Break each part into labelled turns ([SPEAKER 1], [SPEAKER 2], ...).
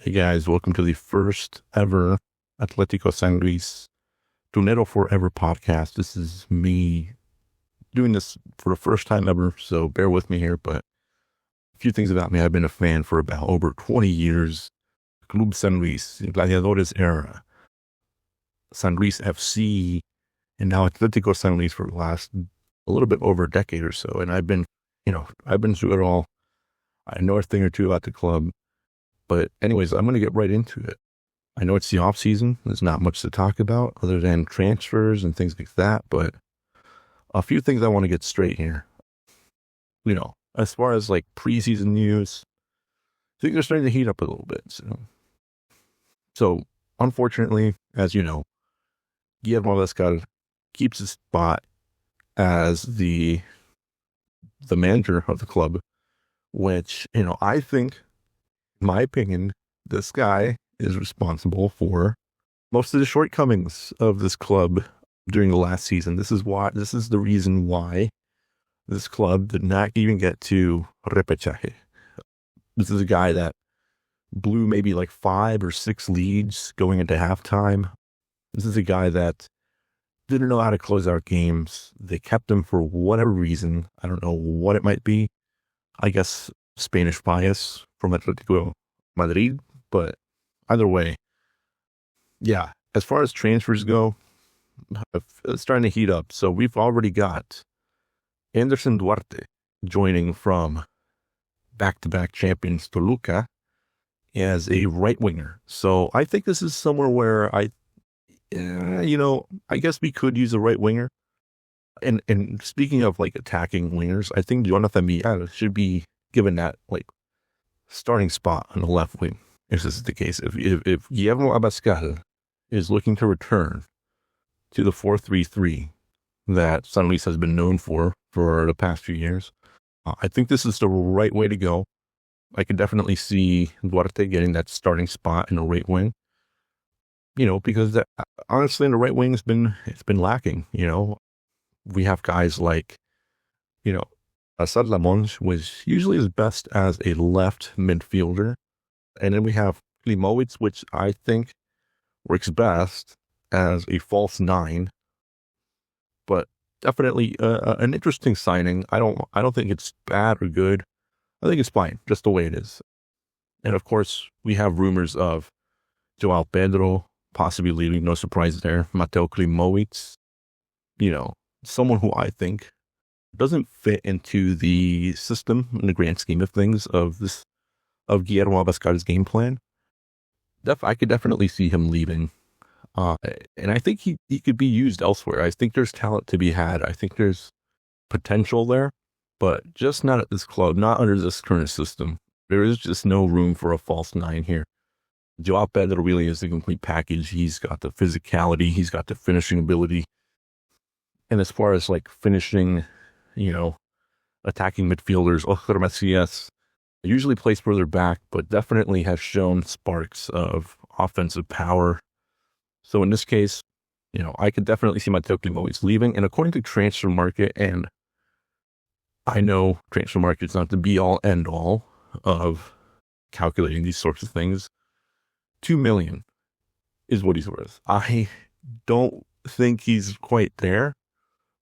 [SPEAKER 1] Hey guys, welcome to the first ever Atletico San Luis Tunero Forever podcast. This is me doing this for the first time ever, so bear with me here. But a few things about me. I've been a fan for about over 20 years. Club San Luis, Gladiadores era, San Luis FC, and now Atletico San Luis for the last a little bit over a decade or so. And I've been through it all. I know a thing or two about the club. But anyways, I'm going to get right into it. I know it's the off season. There's not much to talk about other than transfers and things like that. But a few things I want to get straight here. As far as like preseason news, things are starting to heat up a little bit. So unfortunately, as you know, Guillermo Abascal keeps his spot as the manager of the club, which, I think, in my opinion, this guy is responsible for most of the shortcomings of this club during the last season. This is the reason why this club did not even get to repechaje. This is a guy that blew maybe like 5 or 6 leads going into halftime. This is a guy that didn't know how to close out games. They kept him for whatever reason. I don't know what it might be. I guess Spanish bias from Atletico Madrid, but either way, yeah, as far as transfers go, it's starting to heat up. So we've already got Anderson Duarte joining from back-to-back champions Toluca as a right winger. So I think this is somewhere where I guess we could use a right winger. And speaking of like attacking wingers, I think Jonathan Villar should be given that like starting spot on the left wing, if this is the case. If Guillermo Abascal is looking to return to the 4-3-3 that San Luis has been known for the past few years, I think this is the right way to go. I could definitely see Duarte getting that starting spot in the right wing, because honestly, in the right wing, it's been lacking. We have guys like, Assad Lamonge was usually his best as a left midfielder. And then we have Klimowicz, which I think works best as a false 9. But definitely an interesting signing. I don't think it's bad or good. I think it's fine, just the way it is. And of course, we have rumors of Joao Pedro possibly leaving. No surprise there. Mateo Klimowicz, someone who I think doesn't fit into the system in the grand scheme of things of Guillermo Abascal's game plan. I could definitely see him leaving. And I think he could be used elsewhere. I think there's talent to be had. I think there's potential there, but just not at this club, not under this current system. There is just no room for a false 9 here. Joao Pedro really is the complete package. He's got the physicality. He's got the finishing ability. And as far as like finishing, attacking midfielders, Oscar Macias usually plays further back, but definitely has shown sparks of offensive power. So in this case, I could definitely see Mateo Klimowicz leaving. And according to Transfer Market, and I know Transfer Market's not the be-all, end-all of calculating these sorts of things, $2 million is what he's worth. I don't think he's quite there,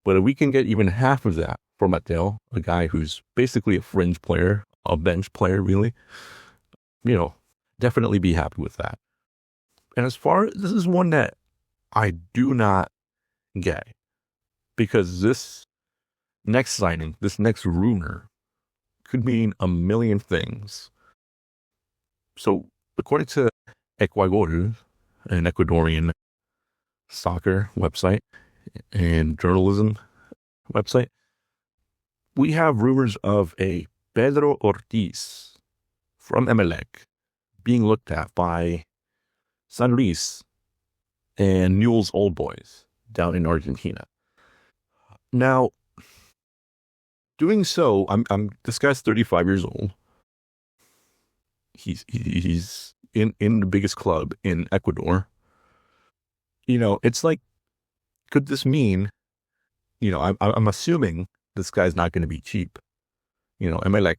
[SPEAKER 1] but if we can get even half of that for Mateo, a guy who's basically a fringe player, a bench player, really, definitely be happy with that. And this is one that I do not get, because this next signing, this next rumor, could mean a million things. So, according to Ecuador, an Ecuadorian soccer website and journalism website, we have rumors of a Pedro Ortiz from Emelec being looked at by San Luis and Newell's Old Boys down in Argentina. Now, doing so, this guy's 35 years old. He's in the biggest club in Ecuador. It's like, could this mean, I'm assuming this guy's not going to be cheap. Emelec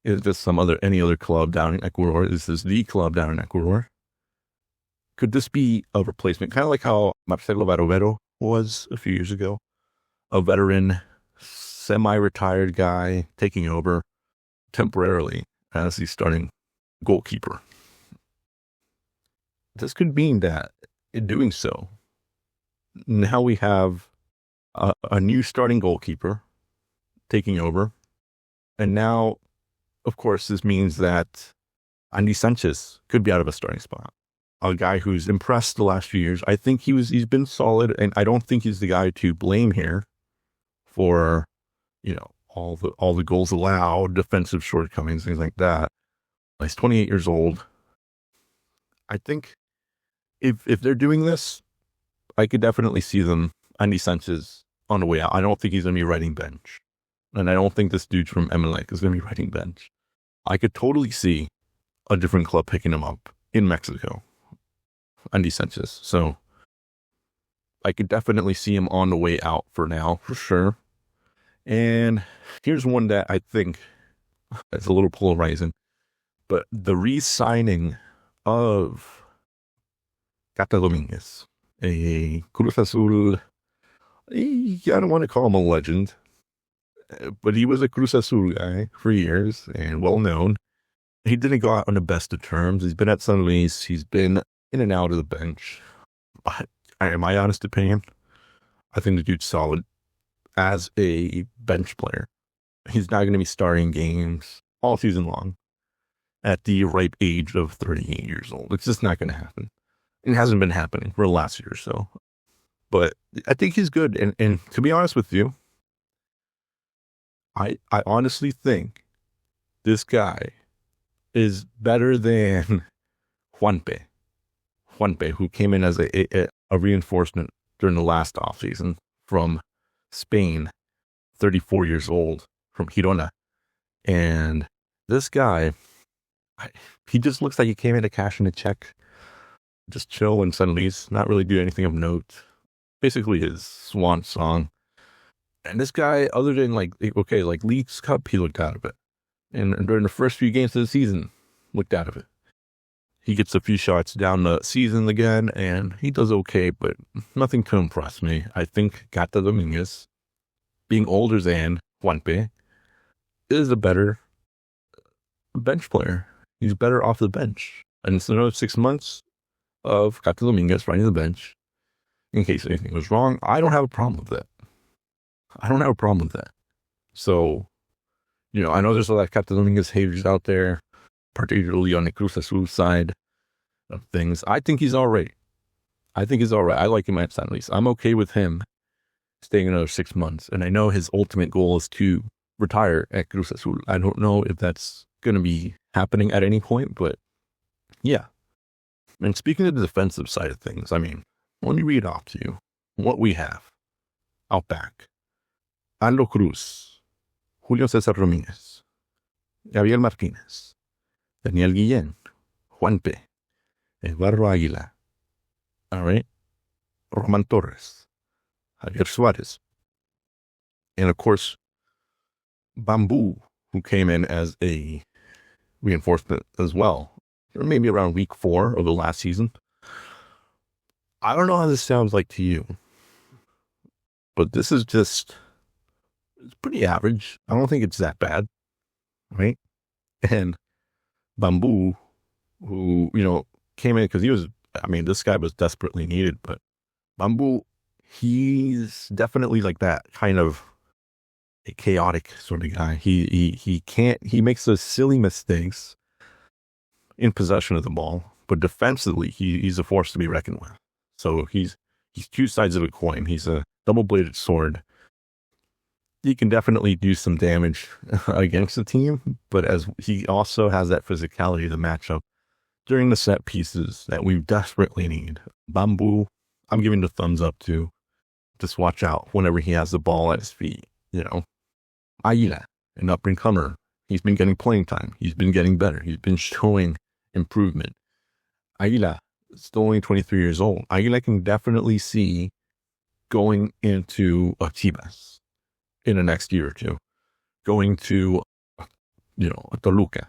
[SPEAKER 1] Is this any other club down in Ecuador? Is this the club down in Ecuador? Could this be a replacement? Kind of like how Marcelo Barovero was a few years ago. A veteran, semi-retired guy taking over temporarily as the starting goalkeeper. This could mean that in doing so, now we have a new starting goalkeeper taking over. And now, of course, this means that Andy Sanchez could be out of a starting spot. A guy who's impressed the last few years. I think he's been solid, and I don't think he's the guy to blame here for, all the goals allowed, defensive shortcomings, things like that. He's 28 years old. I think if they're doing this, I could definitely see them, Andy Sanchez, on the way out. I don't think he's going to be riding bench. And I don't think this dude from Emelec is going to be riding bench. I could totally see a different club picking him up in Mexico, Andy Sanchez. So I could definitely see him on the way out for now, for sure. And here's one that I think is a little polarizing, but the re-signing of Cata Dominguez, a Cruz Azul, I don't want to call him a legend, but he was a Cruz Azul guy for years and well known. He didn't go out on the best of terms. He's been at San Luis. He's been in and out of the bench. But in my honest opinion, I think the dude's solid as a bench player. He's not going to be starting games all season long at the ripe age of 38 years old. It's just not going to happen. It hasn't been happening for the last year or so. But I think he's good. And to be honest with you, I honestly think this guy is better than Juanpe, who came in as a reinforcement during the last offseason from Spain, 34 years old, from Girona. And this guy, he just looks like he came in to cash in a check, just chill in San Luis, not really do anything of note. Basically his swan song. And this guy, other than like Leagues Cup, he looked out of it. And during the first few games of the season, looked out of it. He gets a few shots down the season again, and he does okay, but nothing to impress me. I think Cata Dominguez, being older than Juanpe, is a better bench player. He's better off the bench. And it's another 6 months of Cata Dominguez riding the bench in case anything was wrong. I don't have a problem with that. So, I know there's a lot of Cata Dominguez haters out there, particularly on the Cruz Azul side of things. I think he's all right. I like him at San Luis. I'm okay with him staying another 6 months. And I know his ultimate goal is to retire at Cruz Azul. I don't know if that's going to be happening at any point, but yeah. And speaking of the defensive side of things, let me read off to you what we have out back. Aldo Cruz, Julio César Domínguez, Gabriel Martínez, Daniel Guillén, Juanpe, Eduardo Aguila, all right, Roman Torres, Javier Suarez, and of course, Bamboo, who came in as a reinforcement as well, or maybe around week 4 of the last season. I don't know how this sounds like to you, but this is it's pretty average. I don't think it's that bad, right? And Bamboo, who, came in because this guy was desperately needed, but Bamboo, he's definitely like that kind of a chaotic sort of guy. He makes those silly mistakes in possession of the ball, but defensively, he's a force to be reckoned with. So he's two sides of a coin. He's a double-bladed sword. He can definitely do some damage against the team, but as he also has that physicality of the matchup during the set pieces that we desperately need. Bamboo, I'm giving the thumbs up to. Just watch out whenever he has the ball at his feet. Aguila, an up-and-comer. He's been getting playing time. He's been getting better. He's been showing improvement. Aguila, still only 23 years old. Aguila can definitely see going into Chivas in the next year or two, going to, Toluca.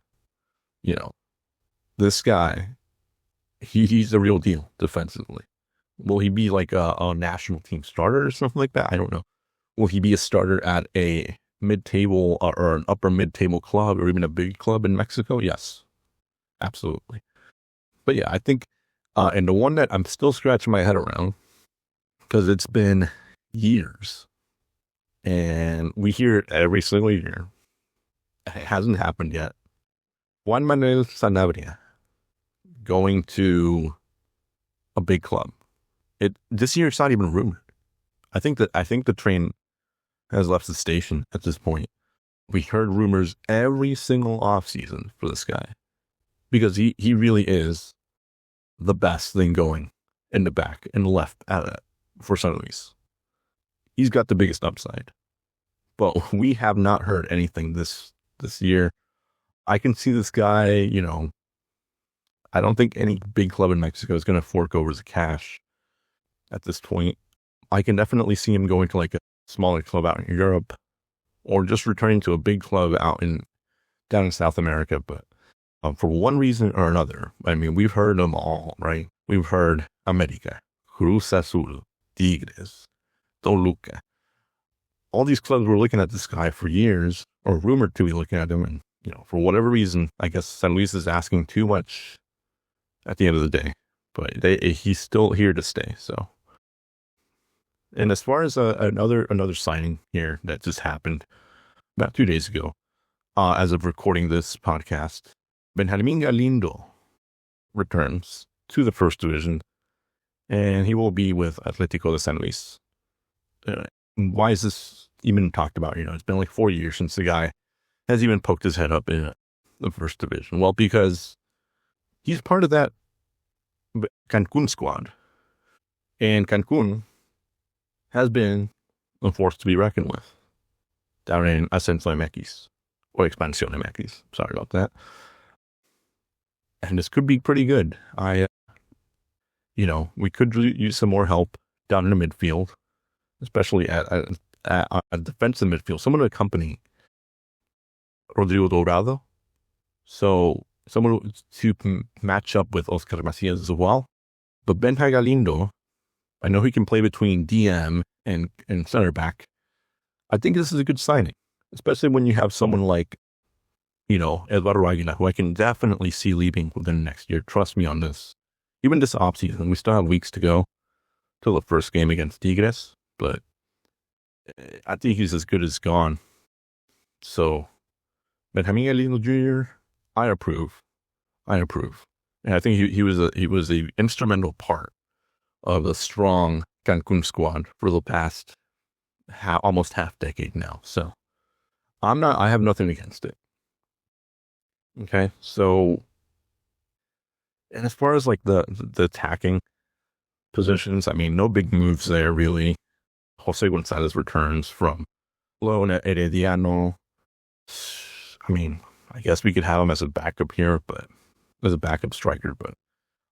[SPEAKER 1] This guy, he's the real deal defensively. Will he be like a national team starter or something like that? I don't know. Will he be a starter at a mid-table or an upper mid-table club or even a big club in Mexico? Yes, absolutely. But yeah, I think, and the one that I'm still scratching my head around, because it's been years, and we hear it every single year. It hasn't happened yet. Juan Manuel Sanabria going to a big club. This year it's not even rumored. I think the train has left the station at this point. We heard rumors every single offseason for this guy because he really is the best thing going in the back and the left for San Luis. He's got the biggest upside, but we have not heard anything this year. I can see this guy, I don't think any big club in Mexico is going to fork over the cash at this point. I can definitely see him going to like a smaller club out in Europe or just returning to a big club down in South America. But for one reason or another, I mean, we've heard them all, right? We've heard América, Cruz Azul, Tigres, Toluca. All these clubs were looking at this guy for years, or rumored to be looking at him. And, for whatever reason, I guess San Luis is asking too much at the end of the day. But he's still here to stay, so. And as far as another signing here that just happened about 2 days ago, as of recording this podcast, Benjamin Galindo returns to the first division, and he will be with Atletico de San Luis. Why is this even talked about? It's been like 4 years since the guy has even poked his head up in the first division. Well, because he's part of that Cancun squad, and Cancun has been a force to be reckoned with down in Ascenso MX, or Expansión MX. Sorry about that. And this could be pretty good. We could use some more help down in the midfield, especially at defensive midfield. Someone to accompany Rodrigo Dorado. So someone to match up with Oscar Macias as well. But Benja Galindo, I know he can play between DM and center back. I think this is a good signing, especially when you have someone like, Eduardo Aguilar, who I can definitely see leaving within the next year. Trust me on this. Even this offseason, we still have weeks to go till the first game against Tigres, but I think he's as good as gone. So, Benjamin Galindo Jr., I approve. And I think he was a instrumental part of a strong Cancun squad for the past almost half decade now. So I have nothing against it. Okay. So, and as far as like the attacking positions, I mean, no big moves there really. Jose Gonzalez returns from loan at Herediano. I mean, I guess we could have him as a backup here, but as a backup striker, but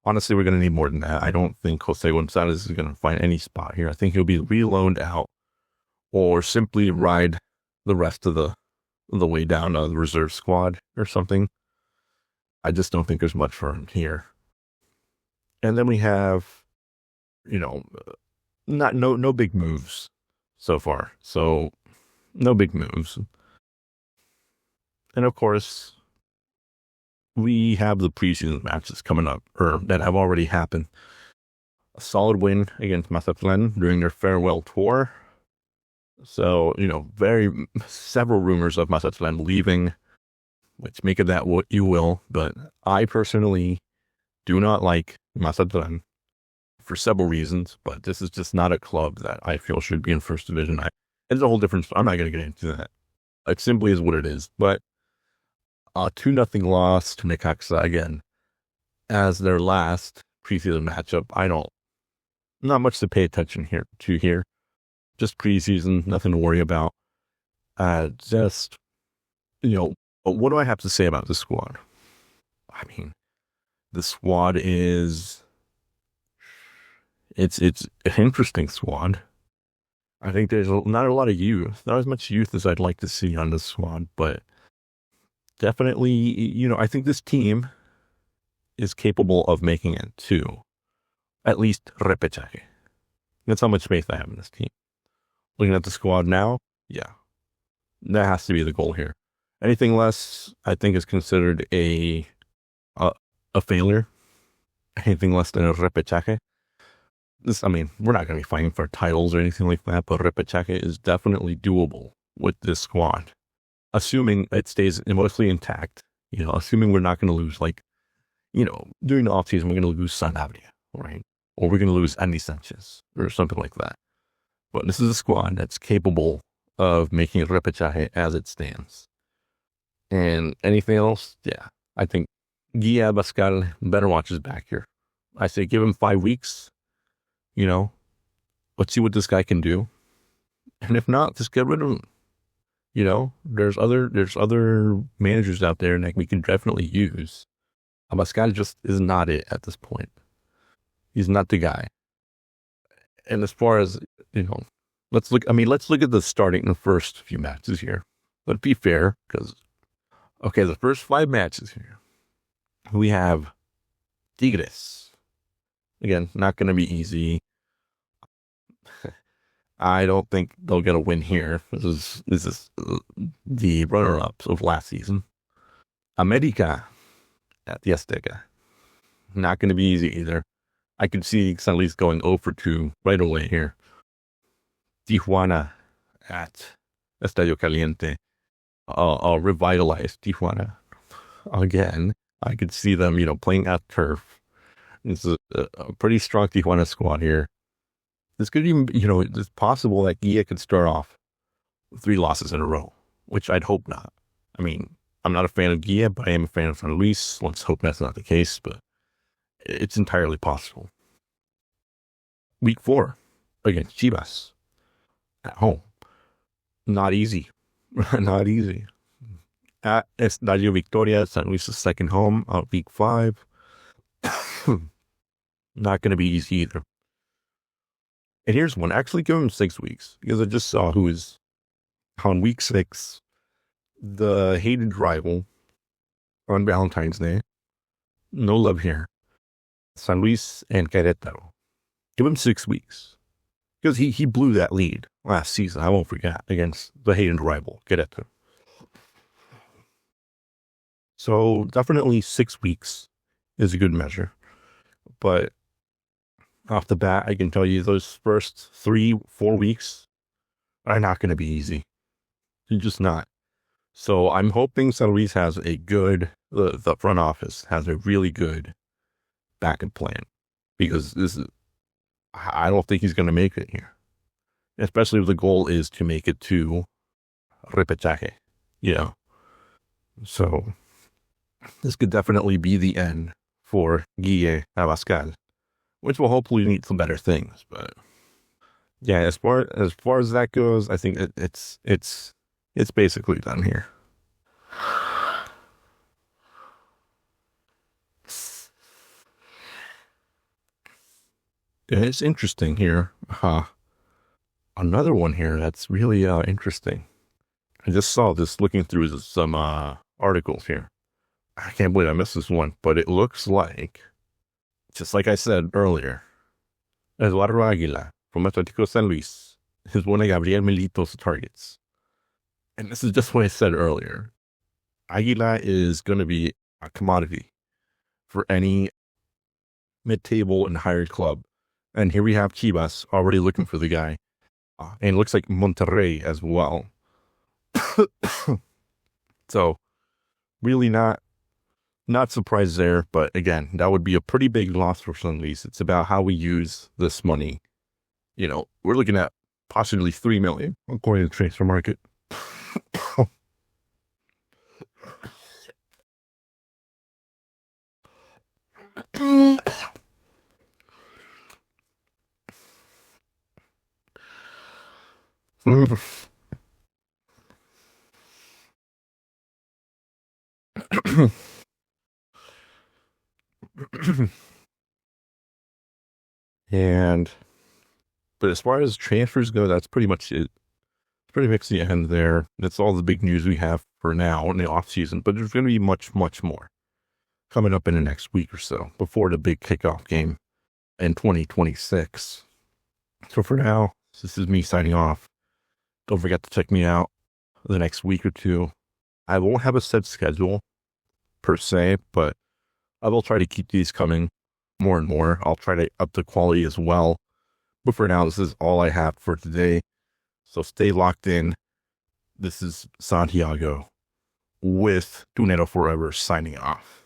[SPEAKER 1] honestly, we're going to need more than that. I don't think Jose Gonzalez is going to find any spot here. I think he'll be reloaned out or simply ride the rest of the way down the reserve squad or something. I just don't think there's much for him here. And then we have, no big moves so far. So no big moves. And of course, we have the preseason matches coming up, or that have already happened. A solid win against Mazatlan during their farewell tour. So, several rumors of Mazatlan leaving, which make of that what you will. But I personally do not like Mazatlan for several reasons. But this is just not a club that I feel should be in first division. It's a whole different. I'm not going to get into that. It simply is what it is. But 2-0 loss to Necaxa again as their last preseason matchup. Not much to pay attention here. Just preseason, nothing to worry about. What do I have to say about this squad? I mean, the squad it's an interesting squad. I think there's not a lot of youth, not as much youth as I'd like to see on this squad, but definitely, I think this team is capable of making it to at least repechaje. That's how much faith I have in this team. Looking at the squad now, yeah, that has to be the goal here. Anything less, I think, is considered a failure. Anything less than a repechaje. We're not going to be fighting for titles or anything like that, but repechaje is definitely doable with this squad, assuming it stays mostly intact. Assuming we're not going to lose, during the offseason, we're going to lose Sanabria, right? Or we're going to lose Andy Sanchez or something like that. But this is a squad that's capable of making repechaje as it stands. And anything else, yeah, I think Guilla Abascal better watch his back here. I say give him 5 weeks. Let's see what this guy can do. And if not, just get rid of him. There's other managers out there that we can definitely use. Abascal just is not it at this point. He's not the guy. And as far as, let's look at the starting in the first few matches here. Let's be fair, because, the first 5 matches here, we have Tigres. Again, not going to be easy. I don't think they'll get a win here. This is the runner-ups of last season. America at the Azteca. Not going to be easy either. I could see San Luis going 0 for 2 right away here. Tijuana at Estadio Caliente. I'll revitalize Tijuana again. I could see them, playing at turf. It's a pretty strong Tijuana squad here. This could even, it's possible that Guilla could start off 3 losses in a row, which I'd hope not. I'm not a fan of Guilla, but I am a fan of San Luis. Let's hope that's not the case, but it's entirely possible. Week 4 against Chivas at home. Not easy. Not easy. At Estadio Victoria, San Luis' second home out week 5. Not going to be easy either. And here's one. Actually, give him 6 weeks, because I just saw who is on week 6, the hated rival on Valentine's Day. No love here. San Luis and Querétaro. Give him 6 weeks, because he blew that lead last season. I won't forget, against the hated rival, Querétaro. So definitely 6 weeks is a good measure. But off the bat, I can tell you those first 3-4 weeks are not going to be easy. They're just not. So I'm hoping San Luis has a good, the front office has a really good backup plan, because I don't think he's going to make it here. Especially if the goal is to make it to repechaje, So this could definitely be the end for Guille Abascal, which will hopefully lead to better things. But yeah, as far as that goes, I think it's basically done here. And it's interesting here. Another one here that's really interesting. I just saw this looking through some articles here. I can't believe I missed this one, but it looks like, just like I said earlier, Eduardo Aguila from Atletico San Luis is one of Gabriel Milito's targets. And this is just what I said earlier. Aguila is going to be a commodity for any mid-table and higher club. And here we have Chivas already looking for the guy. And it looks like Monterrey as well. So, really not surprised there. But again, that would be a pretty big loss for San Luis. It's about how we use this money. We're looking at possibly $3 million according to the transfer market. But as far as transfers go, that's pretty much it. pretty much the end there. That's all the big news we have for now in the offseason, but there's going to be much, much more coming up in the next week or so before the big kickoff game in 2026. So for now, this is me signing off. Don't forget to check me out the next week or two. I won't have a set schedule per se, but I will try to keep these coming more and more. I'll try to up the quality as well. But for now, this is all I have for today. So stay locked in. This is Santiago with Tunero Forever signing off.